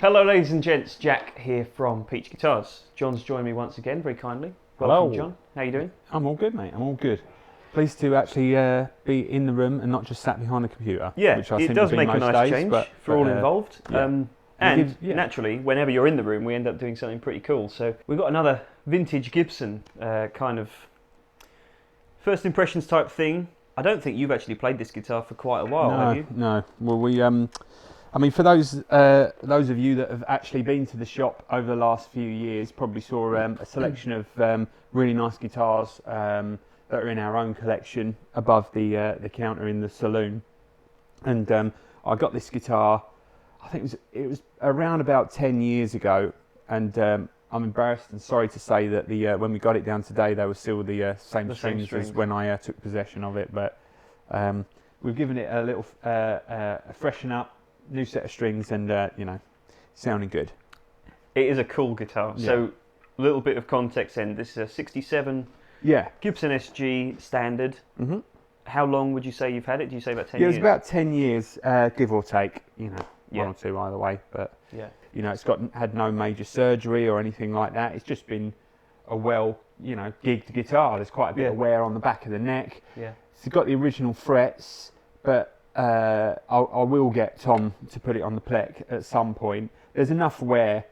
Hello ladies and gents, Jack here from Peach Guitars. John's joined me once again, very kindly. Welcome, John. How you doing? I'm all good, mate. I'm all good. Pleased to actually be in the room and not just sat behind a computer. Yeah, which I it think does would be make a most nice days, change but for all involved. yeah. And naturally, whenever you're in the room, we end up doing something pretty cool. So we've got another vintage Gibson kind of first impressions type thing. I don't think you've actually played this guitar for quite a while, have you? No. Well, I mean, for those of you that have actually been to the shop over the last few years, probably saw a selection of really nice guitars that are in our own collection above the counter in the saloon. And I got this guitar, I think it was around about 10 years ago, and I'm embarrassed and sorry to say that when we got it down today, they were still the same strings as when I took possession of it. But we've given it a little freshen up. New set of strings and sounding good. It is a cool guitar. Yeah. So a little bit of context then. This is a 67 Gibson SG standard. Mm-hmm. How long would you say you've had it? Do you say about 10 years? Yeah, it's about 10 years, give or take, one or two either way. But it's had no major surgery or anything like that. It's just been a gigged guitar. There's quite a bit of wear on the back of the neck. Yeah. It's got the original frets, but I will get Tom to put it on the plec at some point. There's enough wear,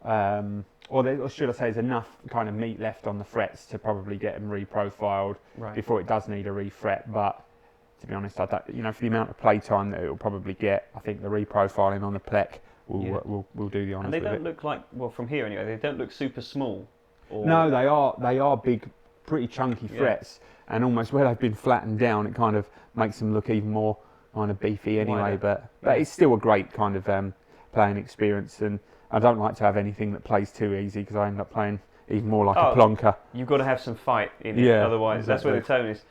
or should I say, there's enough kind of meat left on the frets to probably get them reprofiled before it does need a refret. But to be honest, I don't, for the amount of playtime that it will probably get, I think the reprofiling on the plec will do the honours. And they don't look like, well, from here anyway, they don't look super small. No, they are big, pretty chunky frets, and almost where they've been flattened down, it kind of makes them look even more kind of beefy anyway, but it's still a great kind of playing experience, and I don't like to have anything that plays too easy because I end up playing even more like a plonker. You've got to have some fight in it, otherwise that's where the tone is.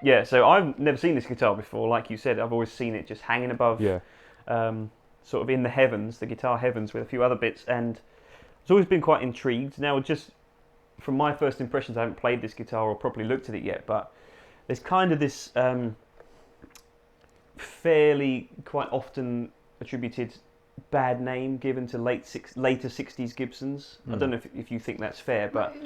Yeah, so I've never seen this guitar before. Like you said, I've always seen it just hanging above, sort of in the heavens, the guitar heavens, with a few other bits, and I've always been quite intrigued. Now, just from my first impressions, I haven't played this guitar or properly looked at it yet, but there's kind of this fairly quite often attributed bad name given to later 60s Gibsons. I don't know if you think that's fair, but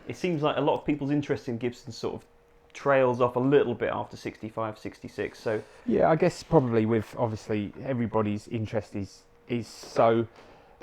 it seems like a lot of people's interest in Gibsons sort of trails off a little bit after 65, 66. So yeah, I guess probably with obviously everybody's interest is so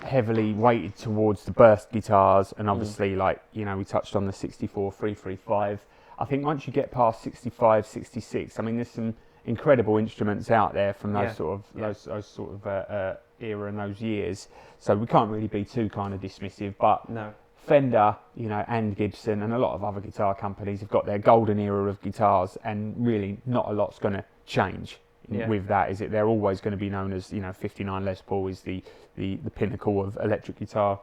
heavily weighted towards the burst guitars, and obviously we touched on the 64 335. I think once you get past 65, 66, I mean there's some incredible instruments out there from those sort of era and those years. So we can't really be too kind of dismissive, but no. Fender, and Gibson and a lot of other guitar companies have got their golden era of guitars, and really not a lot's going to change with that, is it? They're always going to be known as, 59 Les Paul is the pinnacle of electric guitar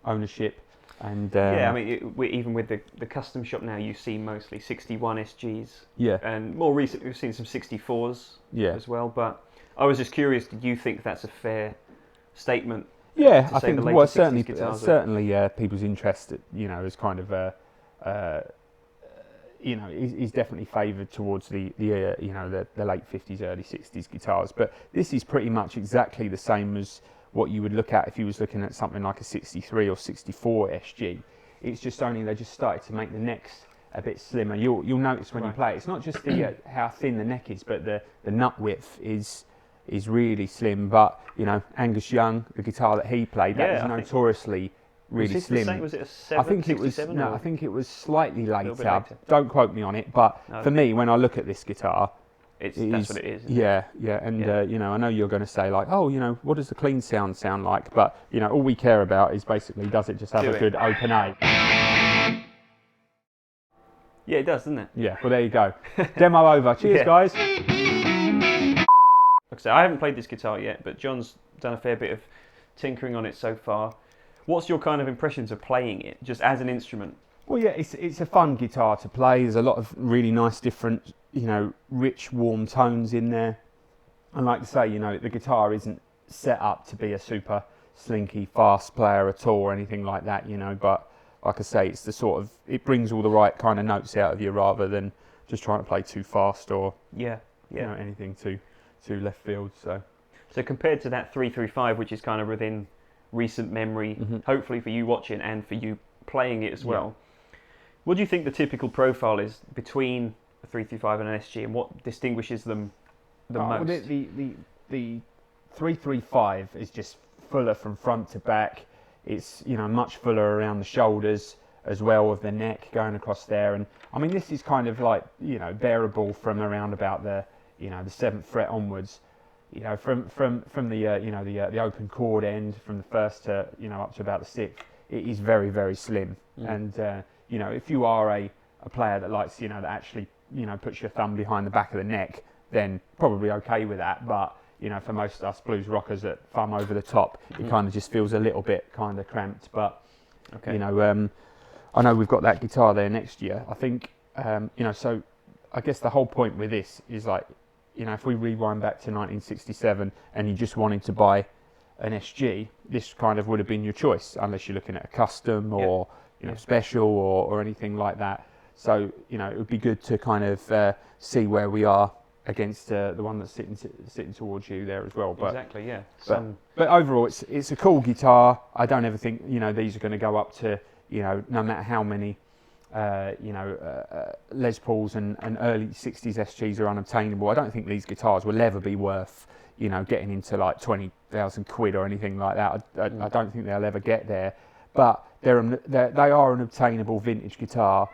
ownership. And I mean, even with the custom shop now, you see mostly 61 SGs. Yeah. And more recently, we've seen some 64s as well. But I was just curious, did you think that's a fair statement? Yeah, I think certainly people's interest, is kind of is definitely favoured towards the late 50s, early 60s guitars. But this is pretty much exactly the same as what you would look at if you was looking at something like a 63 or 64 SG. It's just they just started to make the necks a bit slimmer. You'll notice when you play it, it's not just how thin the neck is, but the nut width is really slim. But Angus Young, the guitar that he played, that was notoriously really slim. The same? Was it a 7? I think it was. No, I think it was slightly later. Don't quote me on it, but for me, when I look at this guitar, that's what it is. Yeah, and I know you're going to say like, what does the clean sound like? But all we care about is basically, does it just have a good open A? Yeah, it does, doesn't it? Yeah. Well, there you go. Demo over. Cheers, guys. Like I say, I haven't played this guitar yet, but John's done a fair bit of tinkering on it so far. What's your kind of impressions of playing it, just as an instrument? Well, yeah, it's a fun guitar to play. There's a lot of really nice, different, rich, warm tones in there. And like I say, the guitar isn't set up to be a super slinky, fast player at all or anything like that, you know. But like I say, it's the sort of, it brings all the right kind of notes out of you rather than just trying to play too fast or you know, anything too left field. So compared to that 335, which is kind of within recent memory, hopefully for you watching and for you playing it as well, what do you think the typical profile is between a 335 and an SG, and what distinguishes them the most? Well, the 335 is just fuller from front to back. It's, you know, much fuller around the shoulders as well, with the neck going across there. And I mean, this is kind of like, you know, bearable from around about the, you know, the 7th fret onwards. You know, from the you know, the open chord end, from the 1st to, you know, up to about the 6th, it is very, very slim. And you know, if you are a player that likes, you know, that actually, you know, puts your thumb behind the back of the neck, then probably okay with that. But you know, for most of us blues rockers that thumb over the top, it kind of just feels a little bit kind of cramped. But you know, I know we've got that guitar there next year. I think you know, so I guess the whole point with this is, like, you know, if we rewind back to 1967 and you just wanted to buy an SG, this kind of would have been your choice, unless you're looking at a custom or you know, special or anything like that. So you know, it would be good to kind of see where we are against the one that's sitting towards you there as well. But, exactly, yeah. But overall, it's a cool guitar. I don't ever think, you know, these are going to go up to, you know, no matter how many you know, Les Pauls and early 60s SGs are unobtainable. I don't think these guitars will ever be worth, you know, getting into like 20,000 quid or anything like that. I don't think they'll ever get there. But they are an obtainable vintage guitar.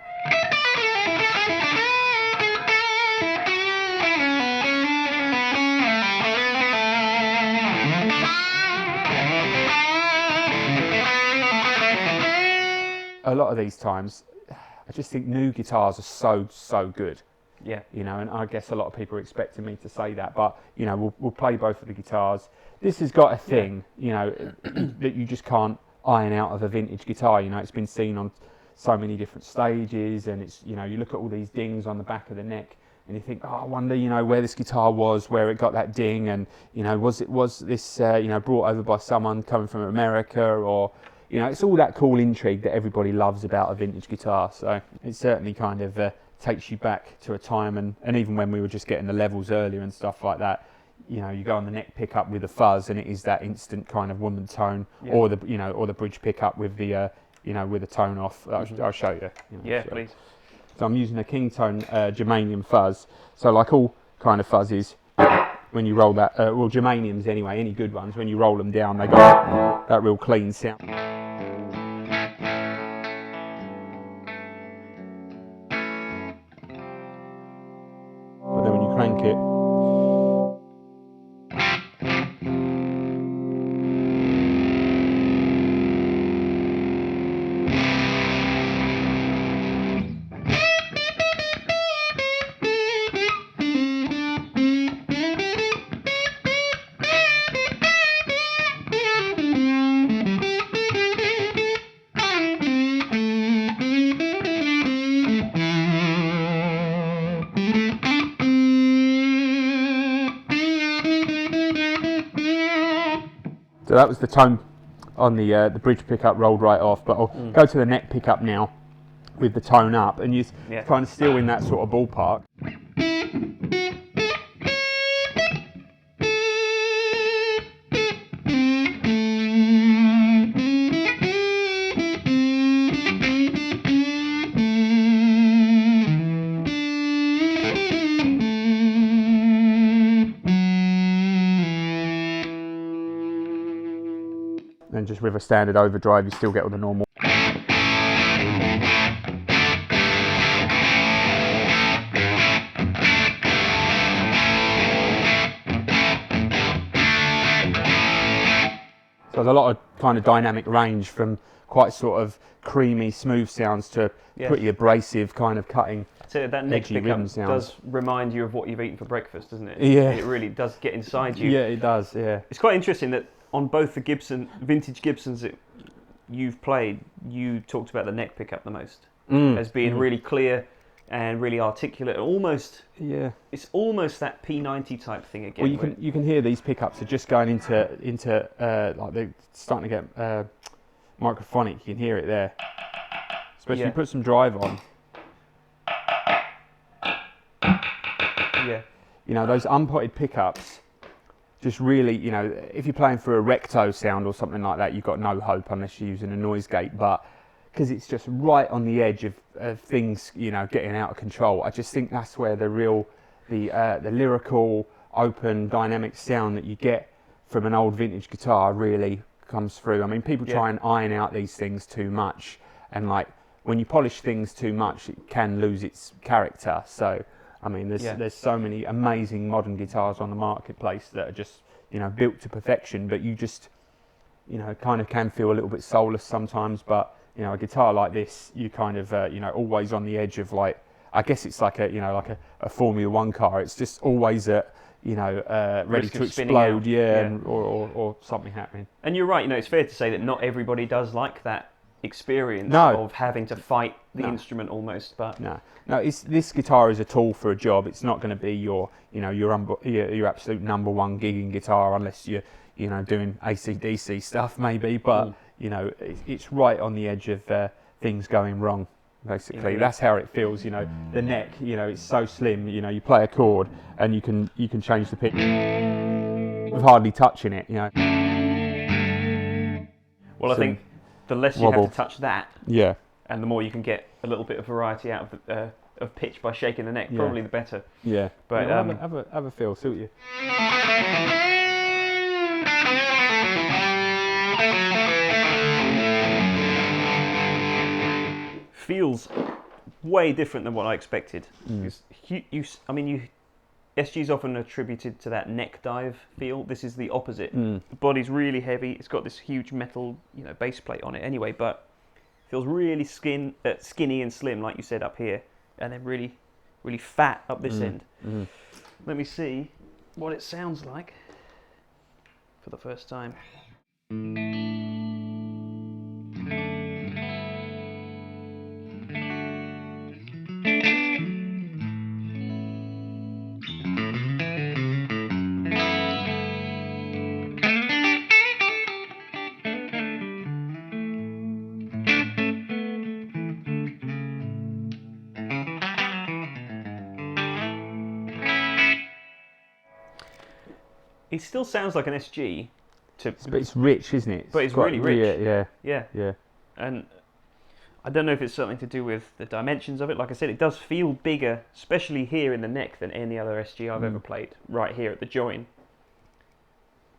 A lot of these times, I just think new guitars are so good. Yeah. You know, and I guess a lot of people are expecting me to say that, but you know, we'll play both of the guitars. This has got a thing, you know, that you just can't iron out of a vintage guitar. You know, it's been seen on so many different stages, and it's, you know, you look at all these dings on the back of the neck, and you think, oh, I wonder, you know, where this guitar was, where it got that ding, and you know, was this you know, brought over by someone coming from America, or you know, it's all that cool intrigue that everybody loves about a vintage guitar. So it certainly kind of takes you back to a time, and even when we were just getting the levels earlier and stuff like that, you know, you go on the neck pickup with the fuzz, and it is that instant kind of woman tone, or the, you know, or the bridge pickup with the you know, with the tone off. I'll show you. You know, yeah, so. please. So I'm using a King Tone germanium fuzz. So like all kind of fuzzes, when you roll that, well, germaniums anyway, any good ones, when you roll them down, they got that real clean sound. But then when you crank it, so that was the tone on the bridge pickup rolled right off. But I'll go to the neck pickup now with the tone up, and you're kind of still in that sort of ballpark. And just with a standard overdrive, you still get all the normal. So there's a lot of kind of dynamic range, from quite sort of creamy, smooth sounds to pretty abrasive, kind of cutting. So that neck pickup does remind you of what you've eaten for breakfast, doesn't it? Yeah. It really does get inside you. Yeah, it does, yeah. It's quite interesting that on both the vintage Gibsons that you've played, you talked about the neck pickup the most as being really clear, and really articulate. Almost, yeah. it's almost that P90 type thing again. Well, you can hear these pickups are just going into like they're starting to get microphonic. You can hear it there, especially if you put some drive on. Yeah. You know, those unpotted pickups just really, you know, if you're playing for a recto sound or something like that, you've got no hope unless you're using a noise gate. But because it's just right on the edge of things, you know, getting out of control, I just think that's where the real, the lyrical, open, dynamic sound that you get from an old vintage guitar really comes through. I mean, people try and iron out these things too much, and like when you polish things too much, it can lose its character. So I mean, there's so many amazing modern guitars on the marketplace that are just, you know, built to perfection, but you just, you know, kind of can feel a little bit soulless sometimes. But, you know, a guitar like this, you kind of, you know, always on the edge of, like, I guess it's like a, you know, like a Formula One car. It's just always at, you know, ready to explode, or something happening. And you're right, you know, it's fair to say that not everybody does like that experience of having to fight the instrument almost. But no, this guitar is a tool for a job. It's not going to be your, you know, your absolute number one gigging guitar unless you're, you know, doing AC/DC stuff maybe. But you know, it's right on the edge of things going wrong. Basically, that's how it feels. You know, the neck, you know, it's so slim. You know, you play a chord and you can change the pitch with hardly touching it. You know. Well, I think the less you have to touch that, and the more you can get a little bit of variety out of pitch by shaking the neck, probably the better. Yeah. But have a feel, see what you. Feels way different than what I expected. SG's often attributed to that neck dive feel. This is the opposite. The body's really heavy. It's got this huge metal, you know, base plate on it anyway, but feels really skinny and slim, like you said, up here, and then really, really fat up this end. Let me see what it sounds like for the first time. It still sounds like an SG, but it's rich, isn't it? But it's really rich. Yeah. And I don't know if it's something to do with the dimensions of it. Like I said, it does feel bigger, especially here in the neck, than any other SG I've ever played. Right here at the join.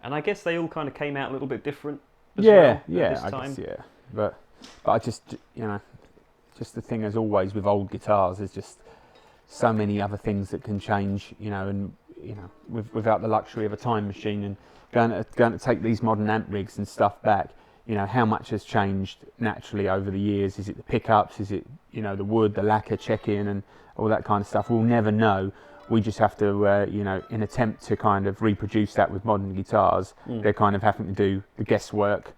And I guess they all kind of came out a little bit different. As well this time. Guess, But I just, you know, just the thing as always with old guitars, there's just so many other things that can change, you know, and you know, without the luxury of a time machine and going to take these modern amp rigs and stuff back, you know, how much has changed naturally over the years? Is it the pickups? Is it, you know, the wood, the lacquer check-in and all that kind of stuff? We'll never know. We just have to, you know, in attempt to kind of reproduce that with modern guitars, they're kind of having to do the guesswork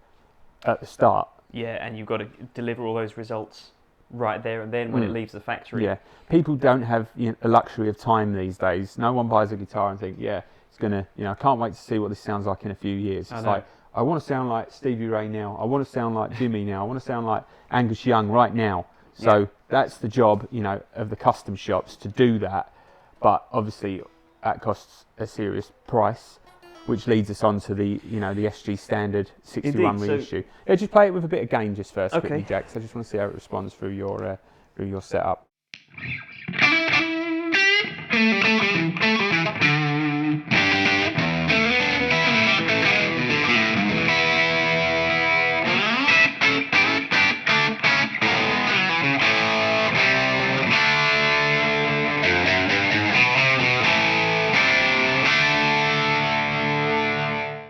at the start. Yeah, and you've got to deliver all those results right there and then when it leaves the factory. Yeah, people don't have, you know, a luxury of time these days. No one buys a guitar and think, yeah, it's gonna, you know, I can't wait to see what this sounds like in a few years. It's like, I want to sound like Stevie Ray now. I want to sound like Jimmy now. I want to sound like Angus Young right now. So that's the job, you know, of the custom shops to do that. But obviously, that costs a serious price, which leads us on to the, you know, the SG standard 61 reissue. Yeah, just play it with a bit of gain just first, quickly, Jack. So I just want to see how it responds through your setup.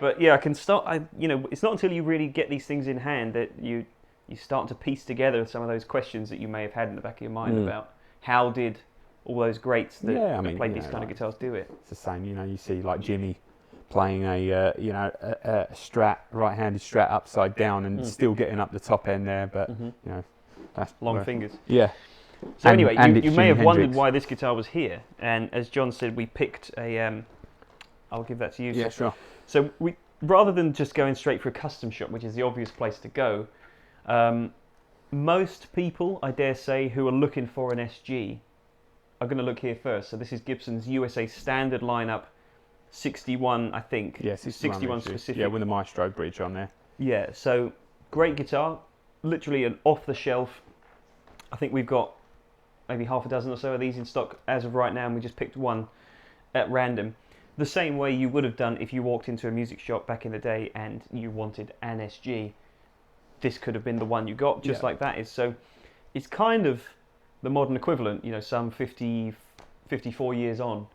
But yeah, I can start. You know, it's not until you really get these things in hand that you start to piece together some of those questions that you may have had in the back of your mind about how did all those greats that played these kind of guitars do it. It's the same. You know, you see like Jimmy playing a you know a Strat, right-handed Strat upside down and still getting up the top end there, but you know, that's long fingers. Yeah. So anyway, you may have wondered Hendrix. why this guitar was here, and as John said, we picked a. I'll give that to you. Yeah, sure. So we, rather than just going straight for a custom shop, which is the obvious place to go, most people, I dare say, who are looking for an SG are going to look here first. So this is Gibson's USA standard lineup, 61, I think. Yeah, 61 specific. Yeah, with the Maestro bridge on there. Yeah, so great guitar, literally an off-the-shelf. I think we've got maybe half a dozen or so of these in stock as of right now, and we just picked one at random. The same way you would have done if you walked into a music shop back in the day and you wanted an SG. This could have been the one you got, just like that is. So it's kind of the modern equivalent, you know, some 50, 54 years on.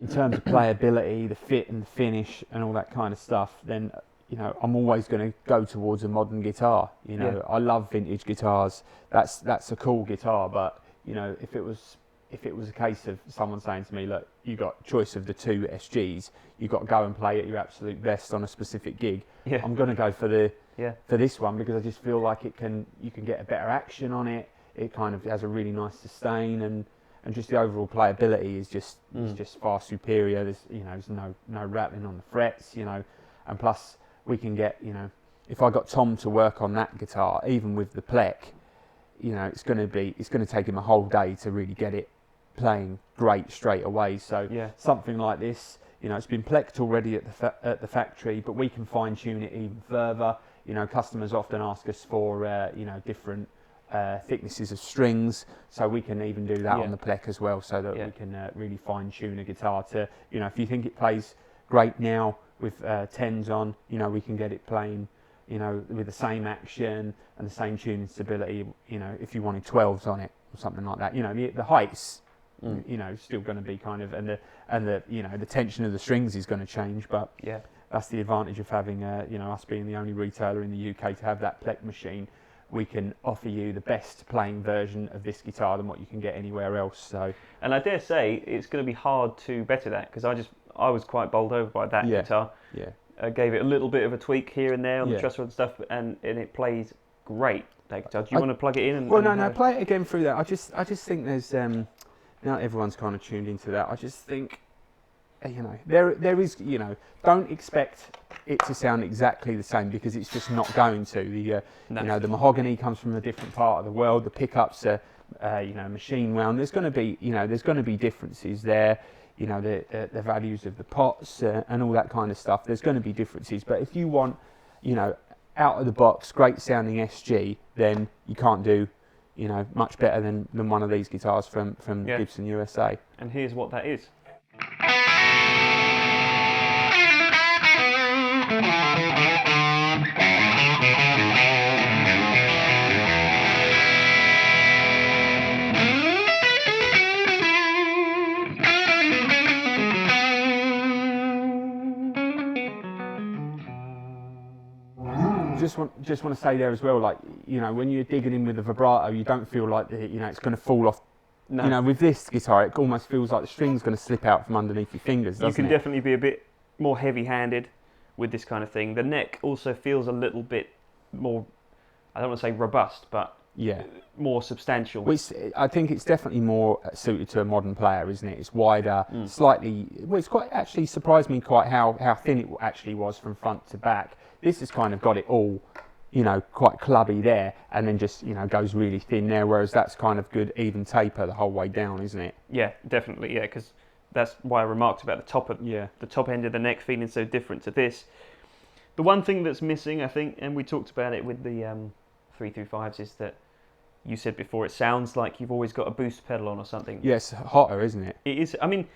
In terms of playability, the fit and the finish and all that kind of stuff, then, you know, I'm always going to go towards a modern guitar. You know, I love vintage guitars. That's a cool guitar, but you know, if it was a case of someone saying to me, look, you got choice of the two SGs, you've got to go and play at your absolute best on a specific gig. Yeah. I'm going to go for this one because I just feel like you can get a better action on it. It kind of has a really nice sustain, and just the overall playability is just far superior. There's no rattling on the frets, you know, and plus we can get, you know, if I got Tom to work on that guitar, even with the plec, you know, it's going to take him a whole day to really get it playing great straight away. So something like this, you know, it's been plecked already at the factory, but we can fine tune it even further. You know, customers often ask us for you know, different thicknesses of strings, so we can even do that on the plec as well, so that we can really fine tune a guitar to, you know, if you think it plays great now with 10s on, you know, we can get it playing, you know, with the same action and the same tuning stability, you know, if you wanted 12s on it or something like that. You know, the heights, you know, still going to be kind of, and the you know, the tension of the strings is going to change, but that's the advantage of having, you know, us being the only retailer in the UK to have that plec machine. We can offer you the best playing version of this guitar than what you can get anywhere else. So, and I dare say it's going to be hard to better that, because I was quite bowled over by that guitar. Yeah. I gave it a little bit of a tweak here and there on the truss rod and stuff, and it plays great, that guitar. Do you want to plug it in? No, play it again through that. I just think there's, now everyone's kind of tuned into that, I just think, you know, there is, you know, don't expect it to sound exactly the same, because it's just not going to. You know, the mahogany comes from a different part of the world. The pickups are, you know, machine wound. There's going to be differences there. You know, the values of the pots and all that kind of stuff. There's going to be differences. But if you want, you know, out of the box, great sounding SG, then you can't do, you know, much better than one of these guitars from Gibson USA. And here's what that is. Just want to say there as well, like, you know, when you're digging in with the vibrato, you don't feel like you know, it's going to fall off. No. You know, with this guitar, it almost feels like the string's going to slip out from underneath your fingers, doesn't it? You can definitely be a bit more heavy-handed with this kind of thing. The neck also feels a little bit more, I don't want to say robust, but more substantial. I think it's definitely more suited to a modern player, isn't it? It's wider, slightly. Well, it's quite actually surprised me quite how thin it actually was from front to back. This has kind of got it all, you know, quite clubby there, and then just, you know, goes really thin there, whereas that's kind of good even taper the whole way down, isn't it? Yeah, definitely, yeah, because that's why I remarked about the top end of the neck feeling so different to this. The one thing that's missing, I think, and we talked about it with the 335s, is that you said before, it sounds like you've always got a boost pedal on or something. Yes, hotter, isn't it? It is. I mean,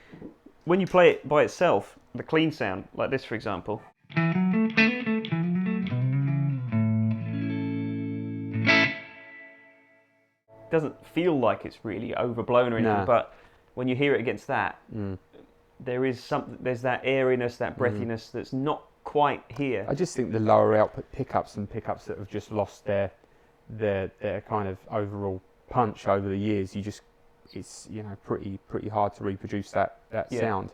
when you play it by itself, the clean sound, like this, for example, doesn't feel like it's really overblown or anything, but when you hear it against that, there's that airiness, that breathiness that's not quite here. I just think the lower output pickups and pickups that have just lost their kind of overall punch over the years, it's, you know, pretty hard to reproduce that sound.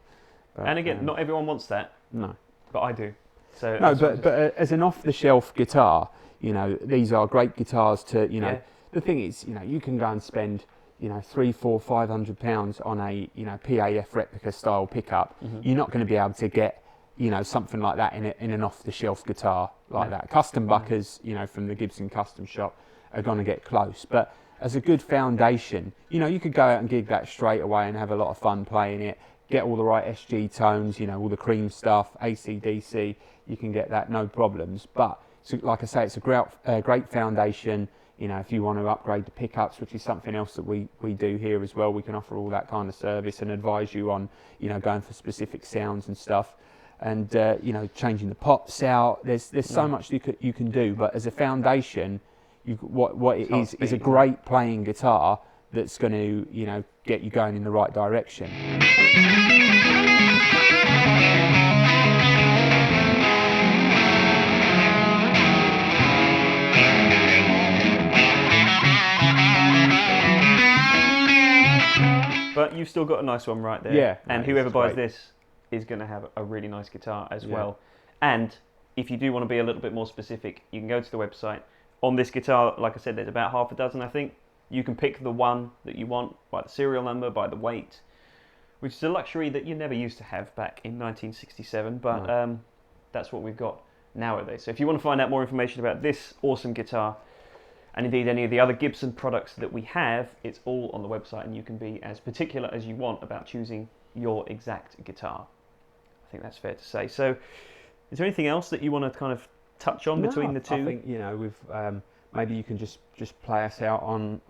And again, not everyone wants that. No. But I do. So no, but as an off-the-shelf guitar, you know, these are great guitars to, you know. Yeah. The thing is, you know, you can go and spend, you know, £300, £400, £500 on a, you know, PAF replica style pickup. You're not going to be able to get, you know, something like that in an off-the-shelf guitar like that. Custom buckers, you know, from the Gibson custom shop are going to get close. But as a good foundation, you know, you could go out and gig that straight away and have a lot of fun playing it. Get all the right SG tones, you know, all the cream stuff, AC/DC, you can get that, no problems. But, so, like I say, it's a great foundation. You know, if you want to upgrade the pickups, which is something else that we do here as well, we can offer all that kind of service and advise you on, you know, going for specific sounds and stuff. And, you know, changing the pops out. There's so much you can do. But as a foundation, what it is a great playing guitar that's going to, you know, get you going in the right direction. But you've still got a nice one right there. Yeah. And whoever buys this is going to have a really nice guitar as well. And if you do want to be a little bit more specific, you can go to the website. On this guitar, like I said, there's about half a dozen, I think. You can pick the one that you want by the serial number, by the weight, which is a luxury that you never used to have back in 1967, but that's what we've got nowadays. So if you want to find out more information about this awesome guitar, and indeed any of the other Gibson products that we have, it's all on the website, and you can be as particular as you want about choosing your exact guitar. I think that's fair to say. So is there anything else that you want to kind of touch on between the two? I think, you know, we've maybe you can just play us out on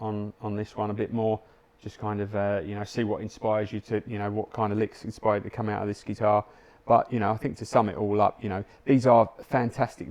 this one a bit more. Just kind of you know, see what inspires you to, you know, what kind of licks inspired to come out of this guitar. But, you know, I think to sum it all up, you know, these are fantastic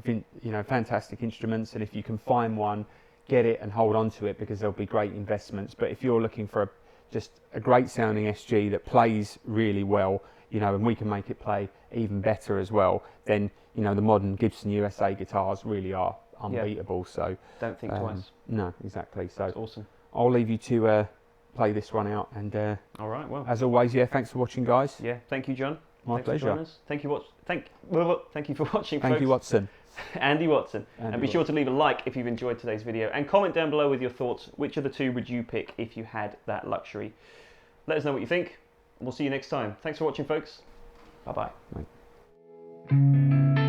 instruments, and if you can find one, get it and hold on to it, because they'll be great investments. But if you're looking for just a great sounding SG that plays really well, you know, and we can make it play even better as well, then, you know, the modern Gibson USA guitars really are unbeatable. So don't think twice. No, exactly. So that's awesome. I'll leave you to play this one out, and all right, well, as always, thanks for watching, guys. Thank you, John. My pleasure. Thank you for watching, Thank folks. you, Watson. Andy Watson. And be sure to leave a like if you've enjoyed today's video, and comment down below with your thoughts. Which of the two would you pick if you had that luxury? Let us know what you think, and we'll see you next time. Thanks for watching, folks. Bye-bye. Bye.